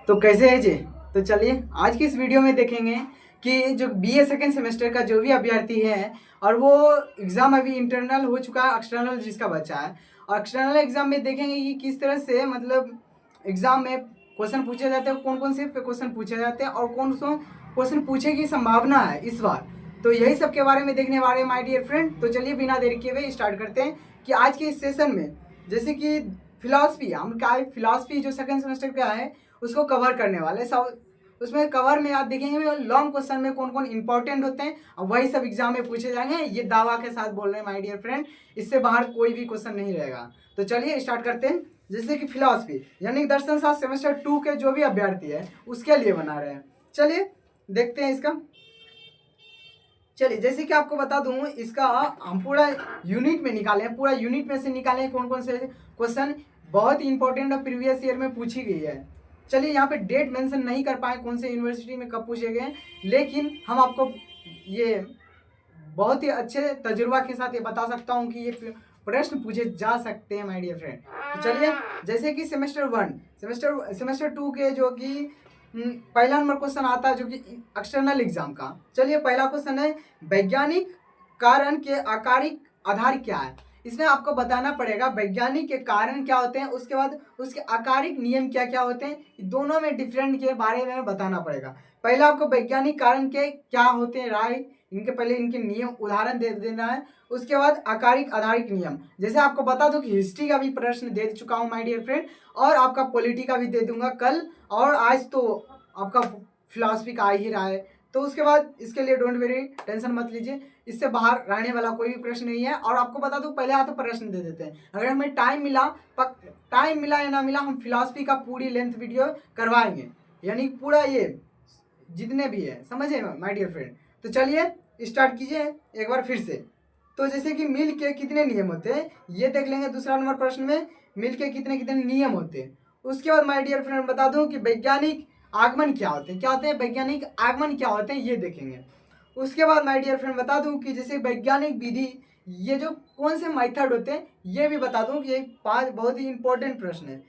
तो कैसे है जी। तो चलिए आज की इस वीडियो में देखेंगे कि जो बीए सेकेंड सेमेस्टर का जो भी अभ्यर्थी है और वो एग्ज़ाम अभी इंटरनल हो चुका है, एक्सटर्नल जिसका बचा है, और एक्सटर्नल एग्ज़ाम में देखेंगे कि किस तरह से मतलब एग्ज़ाम में क्वेश्चन पूछे जाते हैं, कौन कौन से क्वेश्चन पूछे जाते हैं और कौन सा क्वेश्चन पूछे की संभावना है इस बार। तो यही सब के बारे में देखने वाले हैं माय डियर फ्रेंड। तो चलिए बिना देरी किए हुए स्टार्ट करते हैं कि आज के इस सेशन में जैसे कि फिलॉसफी, हम क्या फिलॉसफी जो सेकेंड सेमेस्टर का है उसको कवर करने वाले सब। उसमें कवर में आप देखेंगे लॉन्ग क्वेश्चन में कौन कौन इंपॉर्टेंट होते हैं और वही सब एग्जाम में पूछे जाएंगे। ये दावा के साथ बोल रहे हैं माय डियर फ्रेंड, इससे बाहर कोई भी क्वेश्चन नहीं रहेगा। तो चलिए स्टार्ट करते हैं। जैसे कि फिलॉसफी यानी दर्शन शास्त्र सेमेस्टर 2 के जो भी अभ्यर्थी है उसके लिए बना रहे हैं। चलिए देखते हैं इसका। चलिए जैसे कि आपको बता दूं, इसका हम पूरा यूनिट में निकाले हैं, पूरा यूनिट में से निकाले हैं कौन कौन से क्वेश्चन बहुत ही इंपॉर्टेंट और प्रीवियस ईयर में पूछी गई है। चलिए यहाँ पे डेट मेंशन नहीं कर पाए कौन से यूनिवर्सिटी में कब पूछे गए, लेकिन हम आपको ये बहुत ही अच्छे तजुर्बा के साथ ये बता सकता हूँ कि ये प्रश्न पूछे जा सकते हैं माय डियर फ्रेंड। तो चलिए जैसे कि सेमेस्टर 1 सेमेस्टर 2 के जो कि पहला नंबर क्वेश्चन आता है जो कि एक्सटर्नल एग्जाम का। चलिए पहला क्वेश्चन है वैज्ञानिक कारण के आकारिक आधार क्या है। इसमें आपको बताना पड़ेगा वैज्ञानिक के कारण क्या होते हैं, उसके बाद उसके आकारिक नियम क्या क्या होते हैं, दोनों में डिफरेंट के बारे में बताना पड़ेगा। पहला आपको वैज्ञानिक कारण के क्या होते हैं राय, इनके पहले इनके नियम उदाहरण दे देना है। उसके बाद आकारिक आधारिक नियम, जैसे आपको बता दो कि हिस्ट्री का भी प्रश्न दे चुका हूँ माय डियर फ्रेंड, और आपका पॉलिटी का भी दे दूंगा कल, और आज तो आपका फिलॉसफी का आ ही रहा है। तो उसके बाद इसके लिए डोंट वेरी टेंशन मत लीजिए, इससे बाहर रहने वाला कोई भी प्रश्न नहीं है। और आपको बता दूं पहले हाथ प्रश्न दे देते हैं, अगर हमें टाइम मिला या ना मिला हम फिलॉसफी का पूरी लेंथ वीडियो करवाएंगे, यानी पूरा ये जितने भी है, समझे माय डियर फ्रेंड। तो चलिए स्टार्ट कीजिए एक बार फिर से। तो जैसे कि मिल के कितने नियम होते हैं ये देख लेंगे दूसरा नंबर प्रश्न में, मिल के कितने कितने नियम होते हैं। उसके बाद माय डियर फ्रेंड बता दूं कि वैज्ञानिक आगमन क्या होते हैं, क्या होते हैं वैज्ञानिक आगमन क्या होते हैं ये देखेंगे। उसके बाद माय डियर फ्रेंड बता दूं कि जैसे वैज्ञानिक विधि, ये जो कौन से मेथड होते हैं ये भी बता दूं कि ये 5 बहुत ही इंपॉर्टेंट प्रश्न है।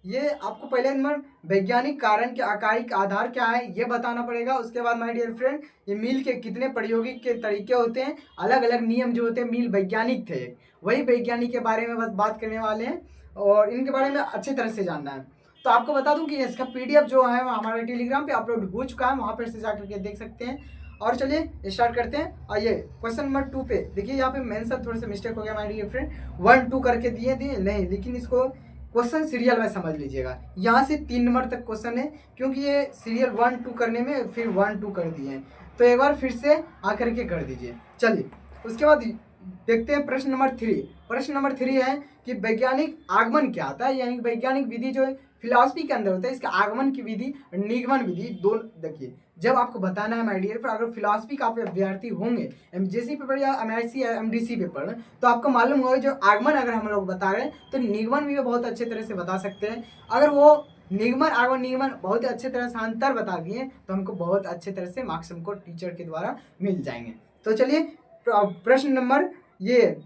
ये आपको पहले नंबर वैज्ञानिक कारण के आकारिक आधार क्या है ये बताना पड़ेगा। उसके बाद माय डियर फ्रेंड ये मील के कितने प्रायोगिक के तरीके होते हैं, अलग अलग नियम जो होते हैं, मील वैज्ञानिक थे, वही वैज्ञानिक के बारे में बस बात करने वाले हैं और इनके बारे में अच्छी तरह से जानना है। तो आपको बता दूं कि इसका पीडीएफ जो है हमारे टेलीग्राम पे अपलोड हो चुका है, वहाँ पर से जाकर के देख सकते हैं। और चलिए स्टार्ट करते हैं। और ये क्वेश्चन नंबर 2 पे देखिए, यहाँ पे मेंशन थोड़ा सा मिस्टेक हो गया माय डियर फ्रेंड, 1 2 करके दिए नहीं, लेकिन इसको क्वेश्चन सीरियल में समझ लीजिएगा। यहाँ से 3 नंबर तक क्वेश्चन है, क्योंकि ये सीरियल 1 2 करने में फिर 1 2 कर दिए हैं, तो एक बार फिर से आकर के कर दीजिए। चलिए उसके बाद देखते हैं प्रश्न नंबर 3। प्रश्न नंबर 3 है कि वैज्ञानिक आगमन क्या होता है, यानी वैज्ञानिक विधि जो फिलॉसफी के अंदर होता है, इसका आगमन की विधि निगमन विधि दोनों देखिए जब आपको बताना है माय डियर। फिर अगर फिलॉसफी का आप विद्यार्थी होंगे एमजेसी पेपर या एमआईसी या एमडीसी पेपर, तो आपको मालूम होगा जो आगमन अगर हम लोग बता रहे हैं तो निगमन भी बहुत अच्छे तरह से बता सकते हैं। अगर वो निगमन आगमन निगमन बहुत अच्छे तरह से अंतर बता दिए तो हमको बहुत अच्छे तरह से मार्क्स हमको टीचर के द्वारा मिल जाएंगे। तो चलिए प्रश्न नंबर ये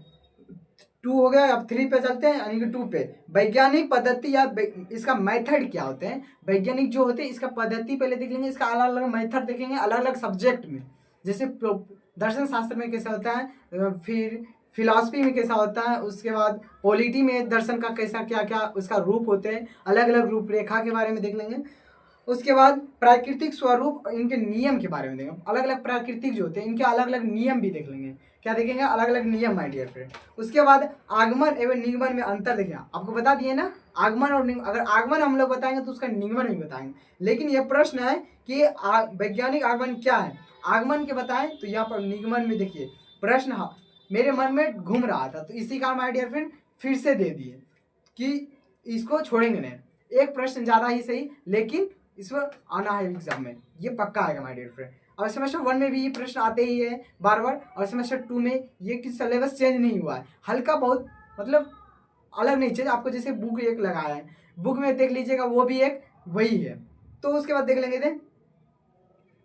2 हो गया, अब 3 पे चलते हैं, यानी कि 2 पे वैज्ञानिक पद्धति या इसका मेथड क्या होते हैं। वैज्ञानिक जो होते हैं इसका पद्धति पहले देख लेंगे, इसका अलग अलग मेथड देखेंगे अलग अलग सब्जेक्ट में, जैसे दर्शन शास्त्र में कैसा होता है, फिर फिलॉसफी में कैसा होता है, उसके बाद पॉलिटी में दर्शन का कैसा क्या क्या उसका रूप होते हैं, अलग अलग रूपरेखा के बारे में देख लेंगे। उसके बाद प्राकृतिक स्वरूप इनके नियम के बारे में देखेंगे, अलग अलग प्राकृतिक जो होते हैं इनके अलग अलग नियम भी देख लेंगे। क्या देखेंगे, अलग अलग नियम माय डियर फ्रेंड। उसके बाद आगमन एवं निगमन में अंतर देखेंगे, आपको बता दिए ना आगमन और निगमन, अगर आगमन हम लोग बताएंगे तो उसका निगमन भी बताएंगे। लेकिन यह प्रश्न है कि वैज्ञानिक आगमन क्या है, आगमन के बताएं तो यहाँ पर निगमन में देखिए प्रश्न मेरे मन में घूम रहा था, तो इसी कारण माय डियर फ्रेंड फिर से दे दिए कि इसको छोड़ेंगे नहीं। एक प्रश्न ज़्यादा ही सही, लेकिन इस पर आना है एग्जाम में, ये पक्का आएगा माय डियर फ्रेंड। और सेमेस्टर 1 में भी ये प्रश्न आते ही है बार बार, और सेमेस्टर 2 में ये कि सिलेबस चेंज नहीं हुआ है, हल्का बहुत मतलब अलग नहीं चेंज, आपको जैसे बुक एक लगाया है, बुक में देख लीजिएगा वो भी एक वही है। तो उसके बाद देख लेंगे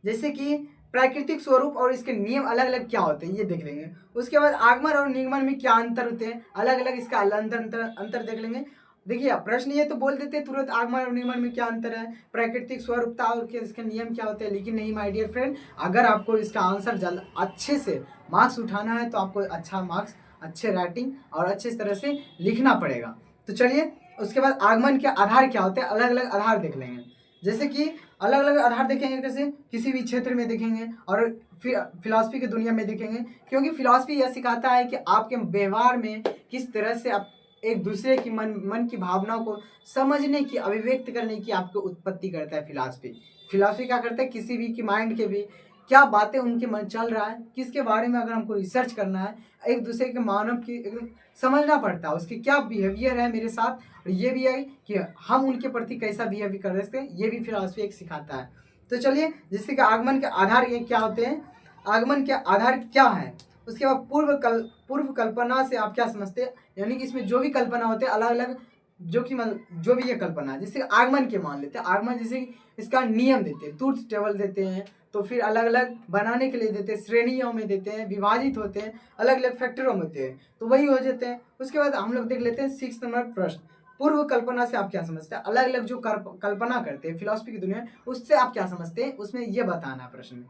जैसे कि प्राकृतिक स्वरूप और इसके नियम अलग अलग क्या होते हैं ये देख लेंगे। उसके बाद आगमन और निगमन में क्या अंतर होते हैं, अलग अलग इसका अंतर देख लेंगे। देखिए प्रश्न ये तो बोल देते तुरंत आगमन और निर्गमन में क्या अंतर है, प्राकृतिक स्वरूपता और इसके नियम क्या होते हैं, लेकिन नहीं माय डियर फ्रेंड, अगर आपको इसका आंसर जल्द अच्छे से मार्क्स उठाना है तो आपको अच्छा मार्क्स, अच्छे राइटिंग और अच्छे तरह से लिखना पड़ेगा। तो चलिए उसके बाद आगमन के आधार क्या होते हैं, अलग अलग आधार देख लेंगे। जैसे कि अलग अलग आधार देखेंगे, कैसे किसी भी क्षेत्र में देखेंगे और फिर फिलॉसफी की दुनिया में देखेंगे, क्योंकि फिलॉसफी यह सिखाता है कि आपके व्यवहार में किस तरह से आप एक दूसरे की मन की भावनाओं को समझने की, अभिव्यक्त करने की आपको उत्पत्ति करता है फिलॉसफी। फिलॉसफी क्या करता है, किसी भी की माइंड के भी क्या बातें उनके मन चल रहा है, किसके बारे में अगर हमको रिसर्च करना है, एक दूसरे के मानव की एकदम समझना पड़ता है, उसकी क्या बिहेवियर है मेरे साथ, और ये भी है कि हम उनके प्रति कैसा बिहेव कर सकते हैं, ये भी फिलॉसफी एक सिखाता है। तो चलिए, जिससे कि आगमन के आधार ये क्या होते हैं, आगमन के आधार क्या है, उसके बाद पूर्व कल्पना से आप क्या समझते हैं, यानी कि इसमें जो भी कल्पना होते हैं अलग अलग, जो भी ये कल्पना है, जैसे आगमन के मान लेते हैं, आगमन जैसे इसका नियम देते हैं, ट्रूथ टेबल देते हैं, तो फिर अलग अलग बनाने के लिए देते हैं, श्रेणियों में देते हैं, विभाजित होते हैं, अलग अलग फैक्टरों में होते हैं, तो वही हो जाते हैं। उसके बाद हम लोग देख लेते हैं 6 नंबर प्रश्न, पूर्व कल्पना से आप क्या समझते हैं, अलग अलग जो कल्पना करते हैं फिलॉसफी की दुनिया में, उससे आप क्या समझते हैं, उसमें ये बताना है प्रश्न में।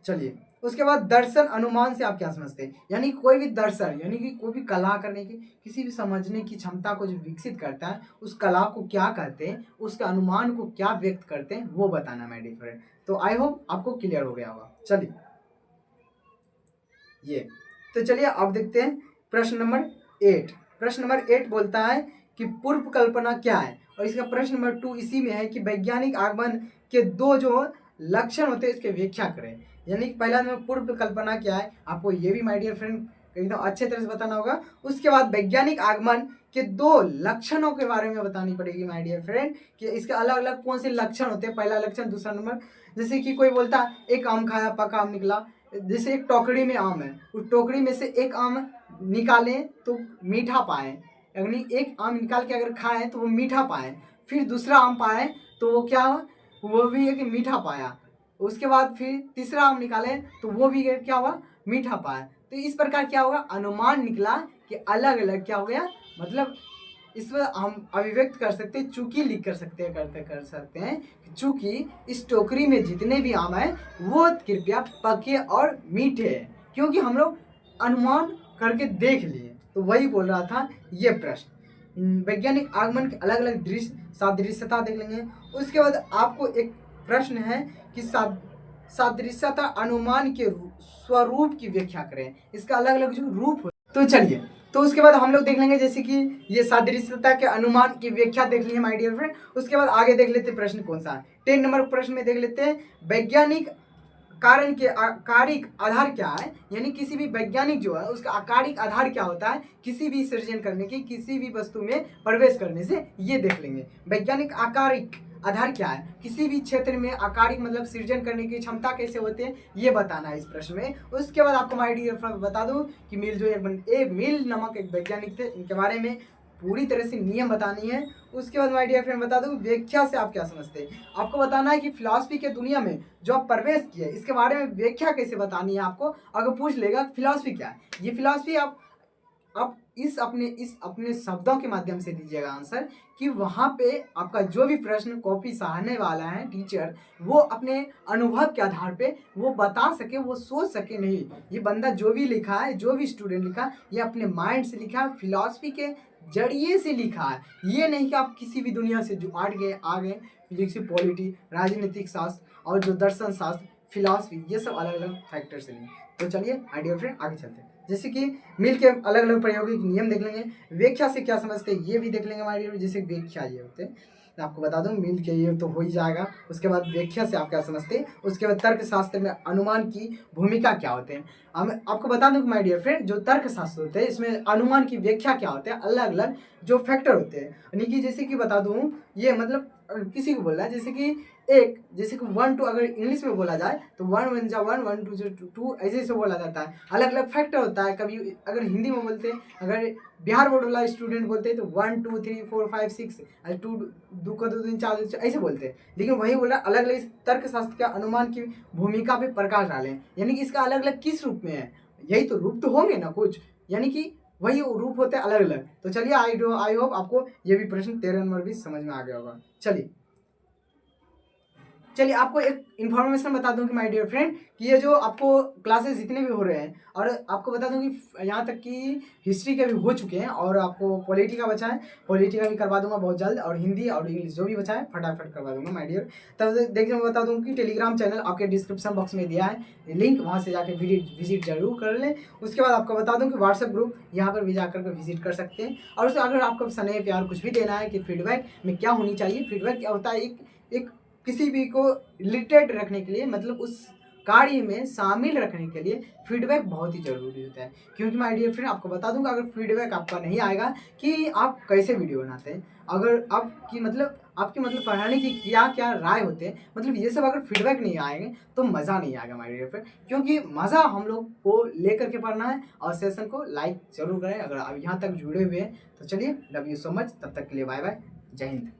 चलिए उसके बाद दर्शन अनुमान से आप क्या समझते हैं, यानी कोई भी दर्शन, यानी कि कोई भी कला करने की, किसी भी समझने की क्षमता को जो विकसित करता है, उस कला को क्या कहते हैं, उसके अनुमान को क्या व्यक्त करते हैं, वो बताना माय डियर फ्रेंड। तो आई होप आपको क्लियर हो गया होगा। चलिए ये, तो चलिए अब देखते हैं प्रश्न नंबर 8। प्रश्न नंबर 8 बोलता है कि पूर्व कल्पना क्या है, और इसका प्रश्न नंबर 2 इसी में है कि वैज्ञानिक आगमन के दो जो लक्षण होते हैं इसके व्याख्या करें। यानी कि पहला नंबर पूर्व कल्पना क्या है, आपको ये भी माय डियर फ्रेंड एकदम अच्छे तरह से बताना होगा। उसके बाद वैज्ञानिक आगमन के दो लक्षणों के बारे में बतानी पड़ेगी माय डियर फ्रेंड, कि इसके अलग अलग कौन से लक्षण होते हैं, पहला लक्षण, दूसरा नंबर। जैसे कि कोई बोलता है एक आम खाया, पका आम निकला, जैसे एक टोकरी में आम है, उस टोकरी में से एक आम निकालें तो मीठा पाए, यानी एक आम निकाल के अगर खाएं तो वो मीठा पाए, फिर दूसरा आम पाए तो वो क्या, वो भी एक मीठा पाया, उसके बाद फिर तीसरा आम निकालें तो वो भी क्या हुआ, मीठा पाया। तो इस प्रकार क्या होगा, अनुमान निकला कि अलग अलग क्या हो गया, मतलब इसमें हम अभिव्यक्त कर सकते हैं, चूंकि लिख कर सकते हैं, कर सकते हैं चूंकि इस टोकरी में जितने भी आम हैं वो कृपया पके और मीठे हैं, क्योंकि हम लोग अनुमान करके देख लिए। तो वही बोल रहा था ये प्रश्न। वैज्ञानिक आगमन के अलग अलग दृश्य सादृश्यता देख लेंगे। उसके बाद आपको एक प्रश्न है कि सादृश्यता अनुमान के स्वरूप की व्याख्या करें, इसका अलग अलग जो रूप हो। तो चलिए, तो उसके बाद हम लोग देख लेंगे जैसे कि ये सादृश्यता के अनुमान की व्याख्या देख ली है माय डियर फ्रेंड। उसके बाद आगे देख लेते हैं प्रश्न कौन सा है, 10 नंबर प्रश्न में देख लेते हैं वैज्ञानिक कारण के आकारिक आधार क्या है, यानी किसी भी वैज्ञानिक जो है उसका आकारिक आधार क्या होता है, किसी भी सृजन करने की, किसी भी वस्तु में प्रवेश करने से, ये देख लेंगे। वैज्ञानिक आकारिक आधार क्या है, किसी भी क्षेत्र में आकारिक मतलब सृजन करने की क्षमता कैसे होती है, ये बताना है इस प्रश्न में। उसके बाद आपको माय डियर फ्रेंड बता दूं कि मिल जो एक मिल नामक एक वैज्ञानिक थे, इनके बारे में पूरी तरह से नियम बतानी है। उसके बाद माय डियर फ्रेंड बता दूं व्याख्या से आप क्या समझते हैं, आपको बताना है कि फिलॉसफी के दुनिया में जो आप प्रवेश किए इसके बारे में व्याख्या कैसे बतानी है आपको। अगर पूछ लेगा फिलॉसफी क्या है, ये फिलॉसफी आप इस अपने शब्दों के माध्यम से दीजिएगा आंसर, कि वहाँ पे आपका जो भी प्रश्न कॉपी सहारने वाला है टीचर, वो अपने अनुभव के आधार पे वो बता सके, वो सोच सके, नहीं ये बंदा जो भी लिखा है, जो भी स्टूडेंट लिखा है, ये अपने माइंड से लिखा है, फिलॉसफी के जरिए से लिखा है। ये नहीं कि आप किसी भी दुनिया से जो आ गए फिजिक्स, पॉलिटी, राजनीतिक शास्त्र और जो दर्शन शास्त्र, फिलॉसफी, ये सब अलग अलग फैक्टर से लिए। तो चलिए माय डियर फ्रेंड आगे चलते हैं, जैसे कि मिल के अलग अलग प्रायोगिक नियम देख लेंगे। व्याख्या से क्या समझते हैं ये भी देख लेंगे हमारे, जैसे व्याख्या ये होते हैं, मैं आपको बता दूं मिल के ये तो हो ही जाएगा। उसके बाद व्याख्या से आप क्या समझते हैं, उसके बाद तर्क शास्त्र में अनुमान की भूमिका क्या होते हैं। हम आपको बता दूं माय डियर फ्रेंड, जो तर्क शास्त्र होते हैं इसमें अनुमान की व्याख्या क्या होते हैं, अलग अलग जो फैक्टर होते हैं, यानी कि जैसे कि बता दूं ये मतलब किसी को बोल रहा है, जैसे कि 1 2 अगर इंग्लिश में बोला जाए तो 1 1 जा 1 1 2 जा 2 ऐसे ऐसे बोला जाता है, अलग अलग फैक्टर होता है। कभी अगर हिंदी में बोलते हैं, अगर बिहार बोर्ड वाला स्टूडेंट बोलते हैं तो 1 2 3 4 5 6 2 2 का 2 3 4 ऐसे बोलते हैं, लेकिन वही बोल रहा अलग अलग तर्क शास्त्र के अनुमान की भूमिका पे प्रकाश डालें, यानी कि इसका अलग अलग किस रूप में है, यही तो रूप तो होंगे ना कुछ, यानी कि वही रूप होते हैं अलग अलग। तो चलिए आई होप आपको ये भी प्रश्न 13 नंबर भी समझ में आ गया होगा। चलिए आपको एक इन्फॉर्मेशन बता दूं कि माय डियर फ्रेंड कि ये जो आपको क्लासेस जितने भी हो रहे हैं, और आपको बता दूं कि यहाँ तक कि हिस्ट्री के भी हो चुके हैं, और आपको पॉलिटी का बचा है, पॉलिटी का भी करवा दूंगा बहुत जल्द, और हिंदी और इंग्लिश जो भी बचा है फटाफट करवा दूंगा माय डियर। तब देखिए मैं बता दूं कि टेलीग्राम चैनल आपके डिस्क्रिप्शन बॉक्स में दिया है लिंक, वहाँ से जाकर विजिट जरूर कर लें। उसके बाद आपको बता दूं कि व्हाट्सएप ग्रुप यहाँ पर भी जाकर के विजिट कर सकते हैं। और उससे अगर आपको स्नेह प्यार कुछ भी देना है कि फीडबैक में क्या होनी चाहिए, फीडबैक क्या होता है, एक किसी भी को रिलेटेड रखने के लिए, मतलब उस कार्य में शामिल रखने के लिए फीडबैक बहुत ही ज़रूरी होता है। क्योंकि माय डियर फ्रेंड आपको बता दूंगा, अगर फीडबैक आपका नहीं आएगा कि आप कैसे वीडियो बनाते हैं, अगर आपकी मतलब पढ़ाने की क्या क्या राय होते हैं, मतलब ये सब अगर फीडबैक नहीं आएंगे तो मज़ा नहीं आएगा माय डियर फ्रेंड। क्योंकि मज़ा हम लोग को लेकर के पढ़ना है। और सेशन को लाइक जरूर करें अगर आप यहाँ तक जुड़े हुए हैं। तो चलिए, लव यू सो मच, तब तक के लिए बाय बाय, जय हिंद।